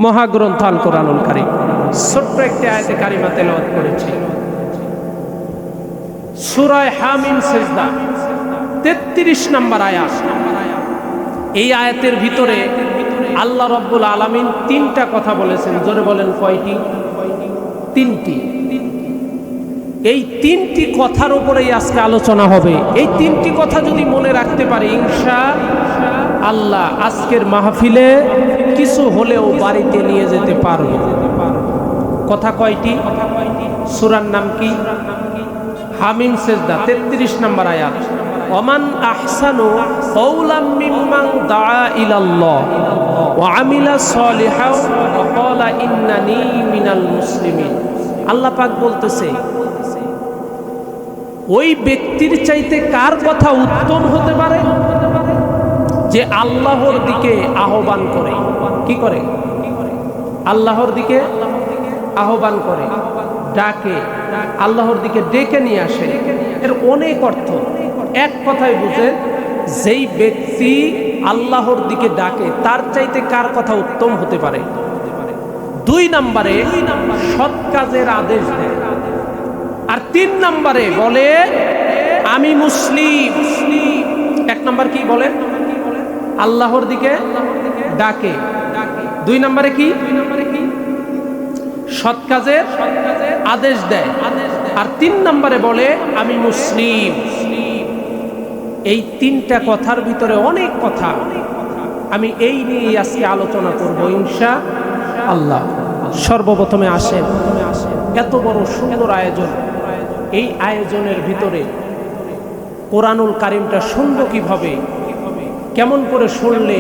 মহাগ্রন্থ আল কোরআনুল কারীম। ছোট্ট একটি আয়াতে কারিমা তেলাওয়াত করেছি, সূরা হামিম সিজদা 33 নম্বর আয়াত। এই আয়াতের ভিতরে আল্লাহ রাব্বুল আলামিন তিনটা কথা বলেছেন। জোরে বলেন কয়টি? তিনটি। এই তিনটি কথার উপরেই আজকে আলোচনা হবে। এই তিনটি কথা যদি মনে রাখতে পারি ইনশাআল্লাহ আজকের মাহফিলে কিছু হলেও বাড়িতে নিয়ে যেতে পারব। কথা কয়টি? সূরার নাম কি? হামিম সিজদা 33 নম্বর আয়াত। ওমান আহসানু কাওলাম মিম্মান দাআ ইলাল্লাহ ওয়া আমিলা সলিহান ওয়া ক্বালা ইন্নানি মিনাল মুসলিমিন। আল্লাহ পাক বলতেছে, ওই ব্যক্তির চাইতে কার কথা উত্তম হতে পারে যে আল্লাহর দিকে আহ্বান করে। কি করে? আল্লাহর দিকে আহ্বান করে, ডাকে, আল্লাহর দিকে ডেকে নিয়ে আসে। এর অনেক অর্থ। এক কথায় বুঝে, যেই ব্যক্তি আল্লাহর দিকে ডাকে তার চাইতে কার কথা উত্তম হতে পারে। 2 নম্বরে সৎ কাজের আদেশ দেয়। আর 3 নম্বরে বলে আমি মুসলিম। 1 নম্বর কি বলে? আল্লাহর দিকে ডাকে। 2 নম্বরে কি? সৎ কাজের আদেশ দেয়। আর 3 নম্বরে বলে আমি মুসলিম। এই 3টা কথার ভিতরে অনেক কথা। আমি এই নিয়ে আজকে আলোচনা করব ইনশাআল্লাহ। সর্বপ্রথমে আসেন, এত বড় সুন্দর আয়োজন, এই আয়োজনের ভিতরে কোরআনুল কারীমটা শুনবো কিভাবে, কেমন করে শুনলে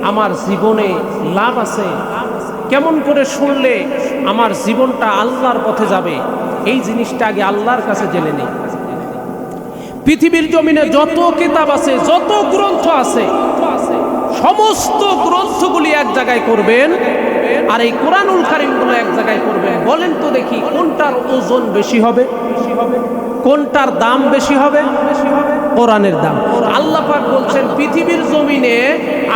আমার জীবনে লাভ আছে, কেমন করে শুনলে আমার জীবনটা আল্লাহর পথে যাবে, এই জিনিসটা আগে আল্লাহর কাছে জেনে নেই। পৃথিবীর জমিনে যত কিতাব আছে, যত গ্রন্থ আছে, সমস্ত গ্রন্থগুলি এক জায়গায় করবেন আর এই কোরআনুল কারীমগুলো এক জায়গায় করবেন। বলেন তো দেখি কোনটার ওজন বেশি হবে, কোনটার দাম বেশি হবে? কোরআনের দাম। আল্লাহ পাক বলছেন পৃথিবীর জমিনে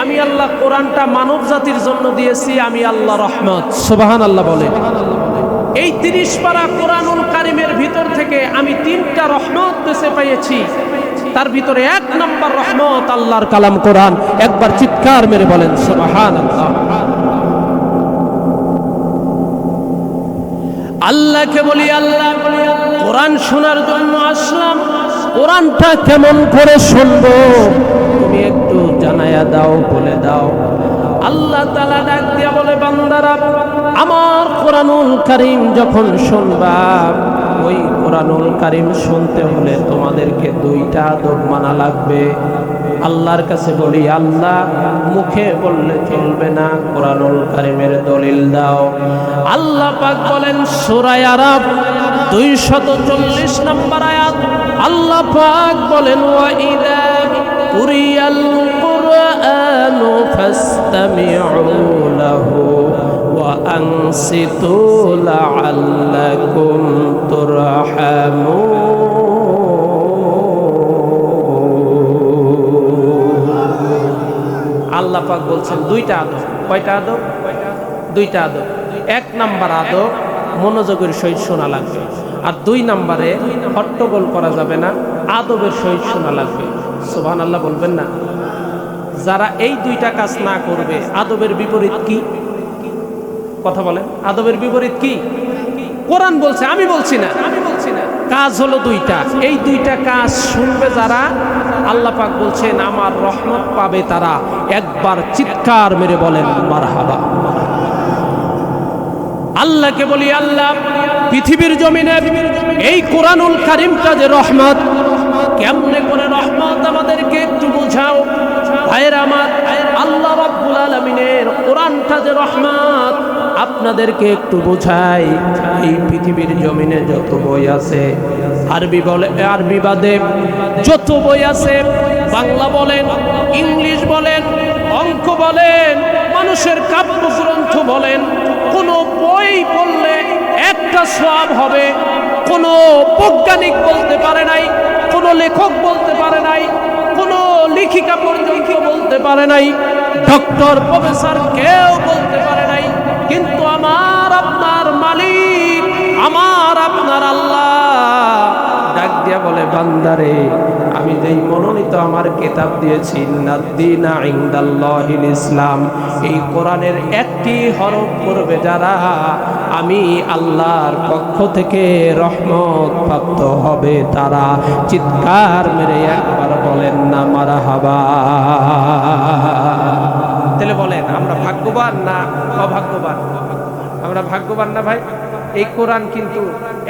আমি আল্লাহ কোরআনটা মানব জাতির জন্য দিয়েছি, আমি আল্লাহ রহমত। সুবহানাল্লাহ বলে। এই 30 পারা কোরআনুল কারীমের ভিতর থেকে আমি 3টা রহমত বেছে পেয়েছি। তার ভিতরে 1 নম্বর রহমত আল্লাহর কালাম কোরআন। একবার চিৎকার মেরে বলেন সুবহানাল্লাহ। আল্লাহকে বলি, আল্লাহ কোরআন শোনার জন্য আসলাম, কোরআনটা কেমন করে শুনবো তুমি একটু জানায়া দাও, বলে দাও। আল্লাহ তাআলা ডাক দিয়া বলে, বান্দারা আমার কোরআনুল কারীম যখন শুনবা, ওই কোরআনুল কারীম শুনতে হলে তোমাদেরকে 2টা আদব মানা লাগবে। আল্লাহর কাছে বলি, আল্লাহ মুখে বললে চলবে না, কোরআনুল কারীমের দলিল দাও। আল্লাহ পাক বলেন সূরা আরাফ 240 নম্বর আয়াত। আল্লাহ পাক বলেন ওয়া ইযা কুরিয়াল কুরআনু ফাসতামিউ লাহু ওয়া আনসিতু লাআল্লাকুম তুরহামুন। আল্লাহ পাক বলছেন 2টা আদব। কয়টা আদব? 2টা আদব। 1 নম্বর আদব মনোযোগের সহিত শোনা লাগবে, আর 2 নম্বরে হট্টগোল করা যাবে না, আদবের সহিত শোনা লাগবে। সুবহানাল্লাহ বলবেন না? যারা এই 2টা কাজ না করবে, আদবের বিপরীত কি? কথা বলেন, আদবের বিপরীত কি? কোরআন বলছে, আমি বলছি না। কাজ হলো 2টা। এই 2টা কাজ শুনবে যারা, আল্লাহ পাক বলছেন আমার রহমত পাবে তারা। একবার চিৎকার মেরে বলেন মারহাবা। আল্লাহকে বলি, আল্লাহ পৃথিবীর জমিনে এই কোরআনুল কারীমটা যে রহমত, কেমনে করে রহমত আমাদেরকে একটু বুঝাও। ভাইয়েরা আমার, আল্লাহ রাব্বুল আলামিনের কোরআনটা যে রহমত আপনাদেরকে একটু বোঝাই। এই পৃথিবীর জমিনে যত বই আছে, আরবি বলে, আরবি বাদে যত বই আছে, বাংলা বলেন, ইংলিশ বলেন, অঙ্ক বলেন, মানুষের কাব্য গ্রন্থ বলেন, কোনো বই পড়লে একটা সওয়াব হবে। কোনো বৈজ্ঞানিক বলতে পারে নাই, কোনো লেখক বলতে পারে নাই, কোনো লেখিকা পর্যন্ত বলতে পারে নাই, ডক্টর প্রফেসর কেউ বলতে পারে নাই বান্দারে, আমি যেই মনোনীত আমার কিতাব দিয়েছি ইন্নাদ-দীনা ইনদাল্লাহিল ইসলাম, এই কোরআনের একটি হরফ পড়বে যারা, আমি আল্লাহর পক্ষ থেকে রহমত প্রাপ্ত হবে তারা। চিৎকার মেরে একবার বলেন না মারহাবা। তাহলে বলেন আমরা ভাগ্যবান না অভাগ্যবান? আমরা ভাগ্যবান না ভাই? এই কোরআন কিন্তু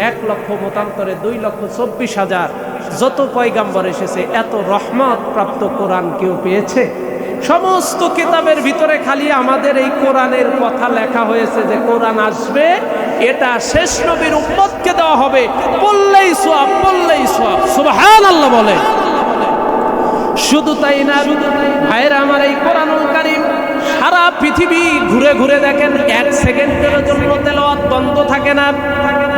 1 লক্ষ মতান্তরে 2,24,000 যত পয়গাম্বর এসেছে এত রহমত প্রাপ্ত কোরআন কেউ পেয়েছে? সমস্ত কিতাবের ভিতরে খালি আমাদের এই কোরআনের কথা লেখা হয়েছে যে কোরআন আসবে, এটা শেষ নবীর উম্মতকে দেওয়া হবে, বললেই সওয়াব, বললেই সওয়াব। সুবহানাল্লাহ বলে। শুধু তাই না ভাইরা আমার, এই কোরআনুল কারীম সারা পৃথিবী ঘুরে ঘুরে দেখেন, 1 সেকেন্ডের জন্য তেলাওয়াত বন্ধ থাকে না।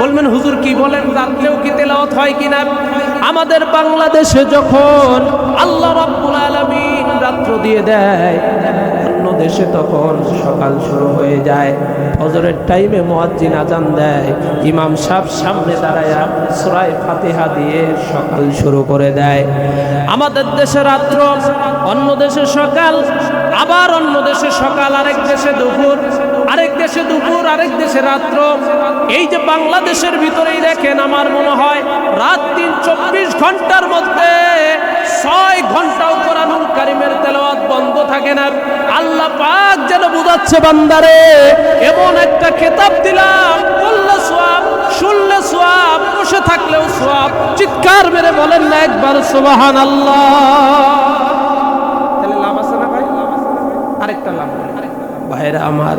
বলবেন হুজুর কি বলেন, রাত্রেও কি তেলাওয়াত হয় কিনা? আমাদের বাংলাদেশে যখন আল্লাহ রাব্বুল আলামিন রাত্র দিয়ে দেয়, অন্য দেশে তখন সকাল শুরু হয়ে যায়। ফজরের টাইমে মুয়াজ্জিন আজান দেয়, ইমাম সাহেব সামনে দাঁড়ায়া সূরা ফাতিহা দিয়ে সকাল শুরু করে দেয়। আমাদের দেশে রাত্র, অন্য দেশে সকাল, আবার অন্য দেশে সকাল, আরেক দেশে দুপুর, আরেক দেশে দুপুর, আরেক দেশে রাত্র। এই যে বাংলাদেশের ভিতরেই দেখেন, আমার মনে হয় রাত দিন 24 ঘন্টার মধ্যে 6 ঘন্টাও কোরআনুল কারীমের তেলাওয়াত বন্ধ থাকে না। আল্লাহ পাক যেন বুঝাচ্ছে বান্দারে, এমন একটা কিতাব দিলাম, বললে সওয়াব, শুনলে সওয়াব, বসে থাকলেও সওয়াব। চিৎকার মেরে বলেন না একবার সুবহানাল্লাহ। তাহলে লাভ আছে না ভাই? আরেকটা লাভ ভাইরা আমার,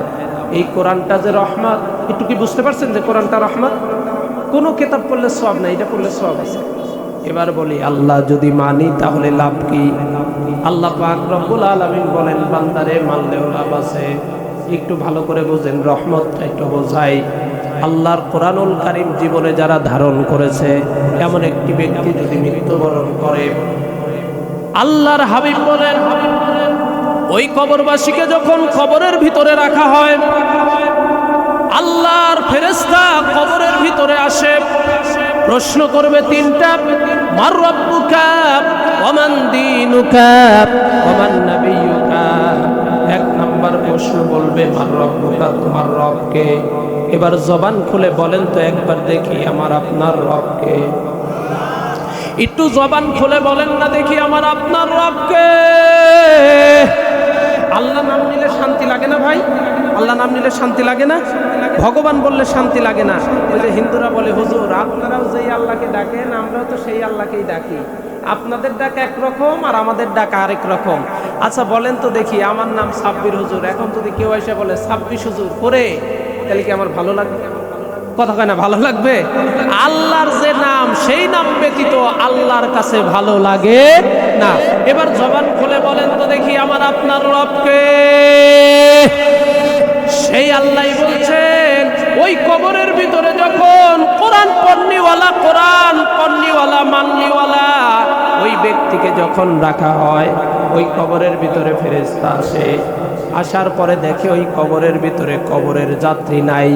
এই কোরআনটা যে রহমত, একটু কি বুঝতে পারছেন যে কোরআনটা রহমত? কোনো কিতাব পড়লে সওয়াব না, এটা পড়লে সওয়াব আছে। এবার বলি আল্লাহ যদি মানি তাহলে লাভ কি? আল্লাহ পাক রব্বুল আলামিন বলেন, বান্দারে মানলেও লাভ আছে। একটু ভালো করে বুঝেন, রহমতটা একটু বোঝাই। আল্লাহর কোরআনুল কারীম জীবনে যারা ধারণ করেছে, এমন একটি ব্যক্তি যদি মৃত্যুবরণ করে, আল্লাহর হাবিব বলেন, ওই কবরবাসীকে যখন কবরের ভিতরে রাখা হয়, আল্লাহর ফেরেশতা কবরের ভিতরে আসে, প্রশ্ন করবে 3টা, মার রাব্বুকা ওয়া মান দীনুকা ওয়া মান নাবিয়্যুকা। 1 নাম্বার প্রশ্ন বলবে মার রাব্বুকা, তোমার রব কে? এবার জবান খুলে বলেন তো একবার দেখি, আমার আপনার রব কে? একটু জবান খুলে বলেন না দেখি, আমার আপনার রব কে? আল্লাহ নাম নিলে শান্তি লাগে না ভাই? আল্লাহ নাম নিলে শান্তি লাগে না? ভগবান বললে শান্তি লাগে না? ওই যে হিন্দুরা বলে, হুজুর আপনারাও যেই আল্লাহকে ডাকেন, আমরাও তো সেই আল্লাহকেই ডাকি, আপনাদের ডাক একরকম আর আমাদের ডাক আরেক রকম। আচ্ছা বলেন তো দেখি, আমার নাম সাব্বির হুজুর, এখন যদি কেউ এসে বলে 26 হুজুর করে, তাহলে কি আমার ভালো লাগবে? কথা কয় না, ভালো লাগবে? আল্লাহর যে নাম, সেই নাম ব্যতীত আল্লাহর কাছে ভালো লাগে না। এবার জবান খুলে বলেন তো দেখি, আমার আপনার রবকে? সেই আল্লাহ বলছেন, ওই কবরের ভিতরে যখন কোরআন পড়নিওয়ালা মাননিওয়ালা ওই ব্যক্তিকে যখন রাখা হয়, ওই কবরের ভিতরে ফেরেশতা আসে। আসার পরে দেখে ওই কবরের ভিতরে কবরের যাত্রী নাই,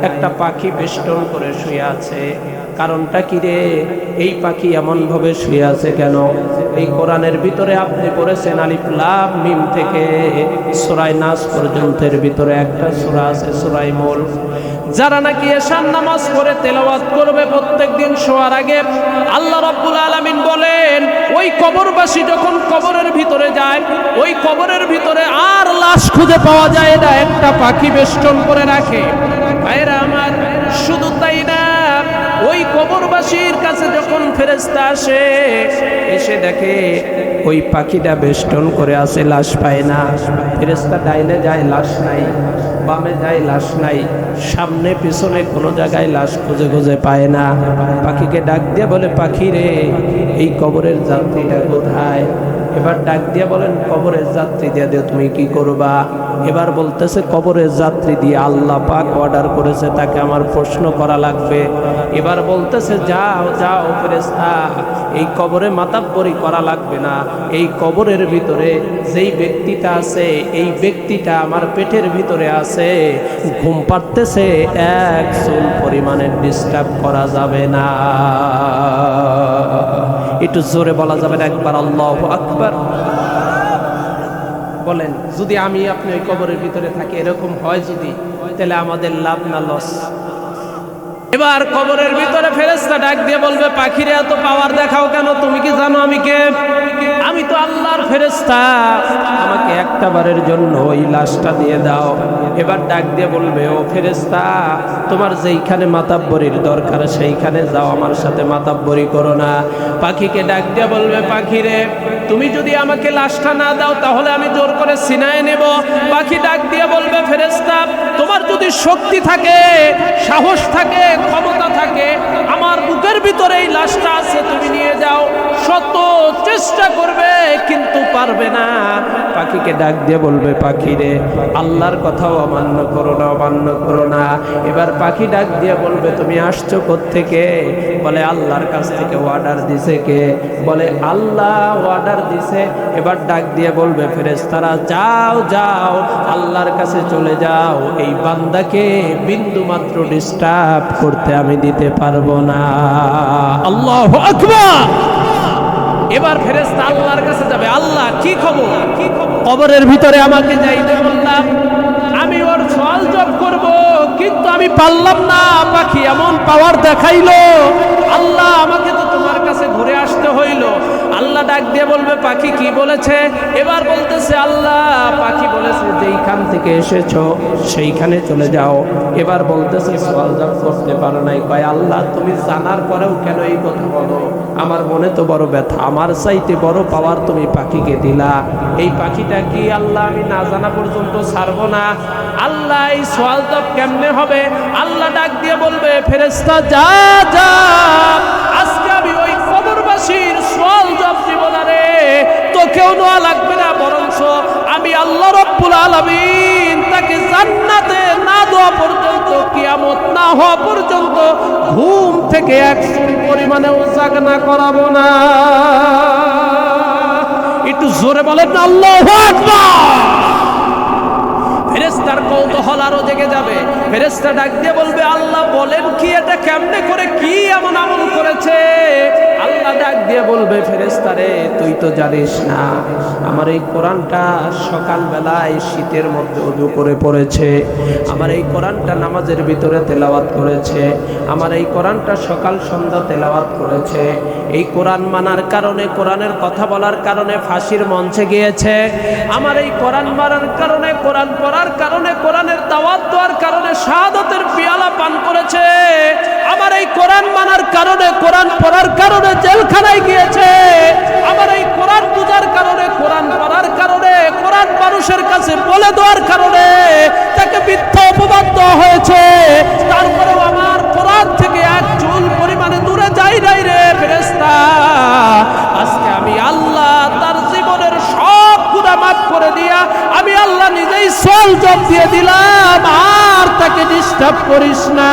একটা পাখি বেষ্টন করে শুয়ে আছে। কারণটা কি রে? এই পাখি এমন ভাবে শুয়ে আছে কেন? এই কোরআনের ভিতরে আপনি পড়েছেন আলিফ লাম মিম থেকে সূরা নাস পর্যন্তের ভিতরে একটা সূরা আছে, সূরা মুলক। যারা নাকি এশার নামাজ পড়ে তেলাওয়াত করবে প্রত্যেকদিন শোয়ার আগে, আল্লাহ রাব্বুল আলামিন বলেন, ওই কবরবাসী যখন কবরের ভিতরে যায়, ওই কবরের ভিতরে আর লাশ খুঁজে পাওয়া যায় না, একটা পাখি বেষ্টন করে রাখে। ভাইরা আমার, শুধু তাই না, ওই কবরবাসীর কাছে যখন ফেরেশতা আসে, এসে দেখে ওই পাখিটা বেষ্টন করে আছে, লাশ পায় না। ফেরেশতা ডাইনে যায়, লাশ নাই, বামে যায়, লাশ নাই, সামনে পিছনে কোনো জায়গায় লাশ খুঁজে খুঁজে পায় না। পাখিকে ডাক দিয়ে বলে, পাখি রে, এই কবরের যাত্রীটা কোথায়? এবার ডাক দিয়ে বলেন, কবরের যাত্রী দিয়ে তুমি কি করবা? এবার বলতেছে, কবরের যাত্রী দিয়ে আল্লাহ পাক অর্ডার করেছে, তাকে আমার প্রশ্ন করা লাগবে। এবার বলতেছে, যাও যাও ফেরেশতা, এই কবরে মাতাব্বরি করা লাগবে না। এই কবরের ভিতরে যেই ব্যক্তিটা আছে, এই ব্যক্তিটা আমার পেটের ভিতরে আছে, ঘুম পাড়তেছে, 1 চুল পরিমাণে ডিস্টার্ব করা যাবে না। একটু জোরে বলা যাবে না একবার আল্লাহু আকবার? বলেন, যদি আমি আপনি ওই কবরের ভিতরে থাকি, এরকম হয় যদি, তাহলে আমাদের লাভ না লস? এবার কবরের ভিতরে ফেরেশতা ডাক দিয়ে বলবে, পাখিরে এত পাওয়ার দেখাও কেন? তুমি কি জানো আমি কে? আমি তো আল্লাহর ফেরেশতা, আমাকে একটা বারের জন্য ওই লাশটা দিয়ে দাও। এবার ডাক দিয়ে বলবে, ও ফেরেশতা, তোমার যেইখানে মাতাব্বরির দরকার সেইখানে যাও, আমার সাথে মাতাব্বরি করো না। পাখিকে ডাক দিয়ে বলবে, পাখিরে তুমি যদি আমাকে লাশটা না দাও তাহলে আমি জোর করে সিনায় নেব। পাখি ডাক দিয়ে বলবে, ফেরেশতা তোমার যদি শক্তি থাকে, সাহস থাকে, ক্ষমতা থাকে, আমার বুকের ভিতরে এই লাশটা আছে, তুমি নিয়ে যাও। শত চেষ্টা করবে কিন্তু পারবে না। পাখিকে ডাক দিয়ে বলবে, পাখিরে আল্লাহর কথাও অমান্য করো না, অমান্য করো না। এবার পাখি ডাক দিয়ে বলবে, তুমি আসছো কোত্থেকে? বলে, আল্লাহর কাছ থেকে অর্ডার দিছে কে? বলে, আল্লাহ অর্ডার দিছে। এবার ডাক দিয়ে বলবে, ফেরেশতারা যাও যাও, আল্লাহর কাছে চলে যাও, এই বান্দাকে বিন্দু মাত্র ডিস্টার্ব করতে আমি দিতে পারবো না। আল্লাহু আকবার। এবার ফেরেশতা আল্লাহর কাছে যাবে, আল্লাহ কি খবর? কবরের ভিতরে আমাকে যাইতে বললাম, আমি ওর সওয়াল জব করব, কিন্তু আমি পারলাম না। পাখি এমন পাওয়ার দেখাইলো, আল্লাহ আমাকে তো তোমার কাছে ঘুরে আসতে হইল। আল্লাহ ডাক দিয়ে বলবে, পাখি কি বলেছে? এবার বলতেছে, আল্লাহ পাখি বলেছে যেইখান থেকে এসেছো সেইখানে চলে যাও। এবার বলতেছে, সওয়াল জব করতে পারো নাই। কয়, আল্লাহ তুমি জানার পরেও কেন এই কথা বলো? আমার মনে তো বড় ব্যথা, আমার চাইতে বড় পাওয়ার তুমি পাখিকে দিলা। এই পাখিটা কি আল্লাহ আমি না জানা পর্যন্ত ছাড়বো না। আল্লাহ এই সওয়াল জব কেমনে হবে? আল্লাহ ডাক দিয়ে বলবে, ফেরেশতা যা যা, আজকে আমি ওই কবরবাসীর সওয়াল জব দিব না রে, তোকেও নেওয়া লাগবে না, বরঞ্চ আমি আল্লাহ রাব্বুল আলামিন তাকে জান্নাতে না দেওয়া পর্যন্ত, কিয়ামত না হওয়া পর্যন্ত ঘুম থেকে এক পরিমাণেও জাগনা করাবো না। একটু জোরে বলেন না আল্লাহু আকবার। ফেরেশতার কৌতূহল আরো জেগে যাবে। ফেরেশতা ডাক দিয়ে বলবে, আল্লাহ বলেন কি, এটা কেমনে করে, কি এমন আমল করেছে? আল্লাহ ডাক দিয়ে বলবে, ফেরেশতারে তুই তো জানিস না, আমার এই কোরআনটা সকালবেলায় শীতের মধ্যে ওযু করে পড়েছে, আমার এই কোরআনটা নামাজের ভিতরে তেলাওয়াত করেছে, আমার এই কোরআনটা সকাল সন্ধ্যা তেলাওয়াত করেছে। এই কোরআন মানার কারণে, কোরআনের কথা বলার কারণে ফাঁসির মঞ্চে গিয়েছে। আমার এই কোরআন মানার কারণে, কোরআন পড়ার কারণে, কোরআনের দাওয়াত দেওয়ার কারণে শাহাদাতের পিয়ালা পান করেছে। আমার এই কোরআন মানার কারণে, কোরআন পড়ার কারণে জেলখানায় গিয়েছে। আমার এই কোরআন বুঝার কারণে, কোরআন পড়ার কারণে, কোরআন মানুষের কাছে বলে দেওয়ার কারণে তাকে মিথ্যা অপবাদ দেওয়া হয়েছে। তারপরেও আমার কোরআন থেকে এক চুল পরিমাণে দূরে যাই নাই রে ফেরেশতা। আজকে আমি আল্লাহ তার জীবনের সব গুনাহ মাফ করে দিয়া আমি আল্লাহ নিজেই সওয়াল জব দিয়ে দিলাম, আর তাকে ডিস্টার্ব করিস না।